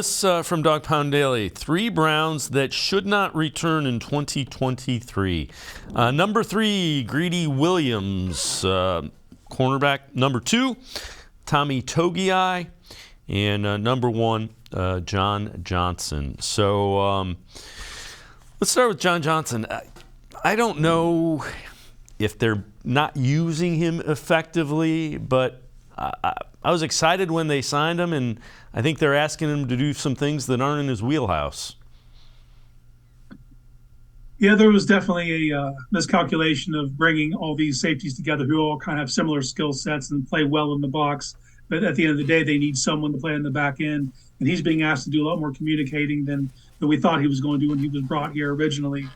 This from Dawg Pound Daily. 3 Browns that should not return in 2023. Number 3, Greedy Williams, cornerback. Number 2, Tommy Togiai. And number 1, John Johnson. So let's start with John Johnson. I don't know if they're not using him effectively, but I was excited when they signed him, and I think they're asking him to do some things that aren't in his wheelhouse. Yeah, there was definitely a miscalculation of bringing all these safeties together who all kind of have similar skill sets and play well in the box. But at the end of the day, they need someone to play in the back end, and he's being asked to do a lot more communicating than we thought he was going to do when he was brought here originally.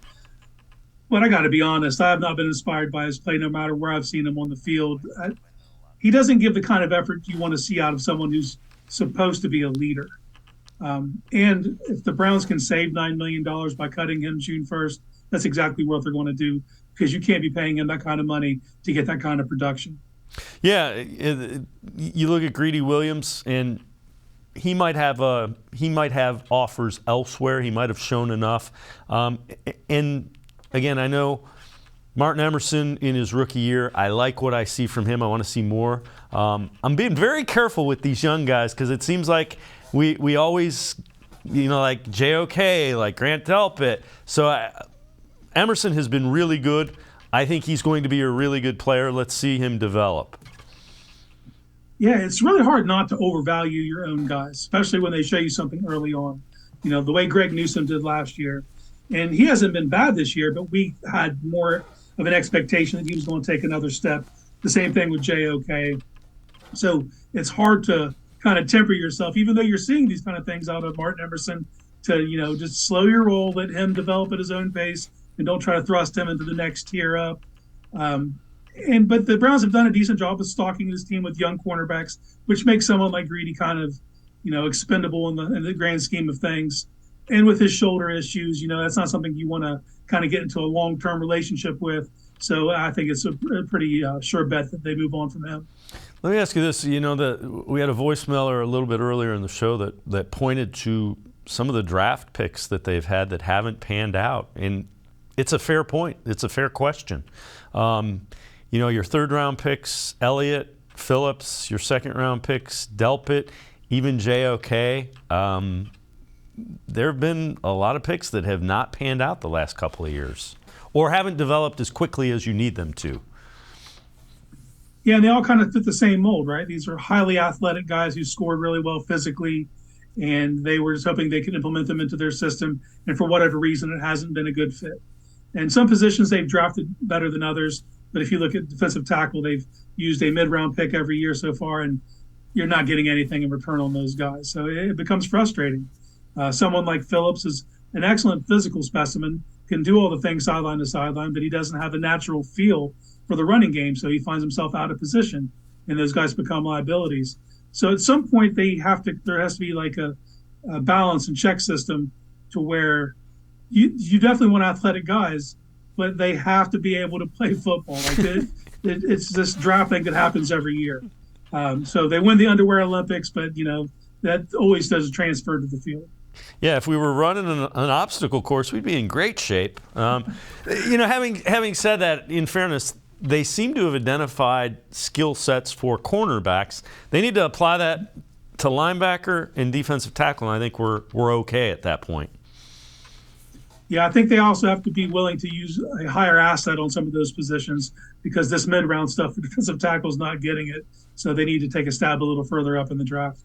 But I got to be honest, I have not been inspired by his play no matter where I've seen him on the field. He doesn't give the kind of effort you want to see out of someone who's supposed to be a leader. And if the Browns can save $9 million by cutting him June 1st, that's exactly what they're going to do, because you can't be paying him that kind of money to get that kind of production. Yeah, you look at Greedy Williams, and he might have offers elsewhere. He might have shown enough. And again, I know Martin Emerson in his rookie year, I like what I see from him. I want to see more. I'm being very careful with these young guys because it seems like we always, like JOK, like Grant Delpit. So Emerson has been really good. I think he's going to be a really good player. Let's see him develop. Yeah, it's really hard not to overvalue your own guys, especially when they show you something early on. The way Greg Newsome did last year. And he hasn't been bad this year, but we had more of an expectation that he was going to take another step. The same thing with JOK. So it's hard to kind of temper yourself, even though you're seeing these kind of things out of Martin Emerson, to, just slow your roll, let him develop at his own pace, and don't try to thrust him into the next tier up. But the Browns have done a decent job of stocking this team with young cornerbacks, which makes someone like Greedy kind of, expendable in the grand scheme of things. And with his shoulder issues, that's not something you want to kind of get into a long-term relationship with. So I think it's a pretty sure bet that they move on from him. Let me ask you this. That we had a voicemailer a little bit earlier in the show that pointed to some of the draft picks that they've had that haven't panned out. And it's a fair point. It's a fair question. Your third-round picks, Elliott, Phillips, your second-round picks, Delpit, even JOK. There have been a lot of picks that have not panned out the last couple of years or haven't developed as quickly as you need them to. Yeah, and they all kind of fit the same mold, right? These are highly athletic guys who scored really well physically, and they were just hoping they could implement them into their system. And for whatever reason, it hasn't been a good fit. And some positions they've drafted better than others. But if you look at defensive tackle, they've used a mid-round pick every year so far, and you're not getting anything in return on those guys. So it becomes frustrating. Someone like Phillips is an excellent physical specimen, can do all the things sideline to sideline, but he doesn't have a natural feel for the running game, so he finds himself out of position, and those guys become liabilities. So at some point, there has to be like a balance and check system to where you definitely want athletic guys, but they have to be able to play football. It's this draft thing that happens every year. So they win the underwear Olympics, but that always does transfer to the field. Yeah, if we were running an obstacle course, we'd be in great shape. Having said that, in fairness, they seem to have identified skill sets for cornerbacks. They need to apply that to linebacker and defensive tackle, and I think we're okay at that point. Yeah, I think they also have to be willing to use a higher asset on some of those positions, because this mid-round stuff for defensive tackle is not getting it. So they need to take a stab a little further up in the draft.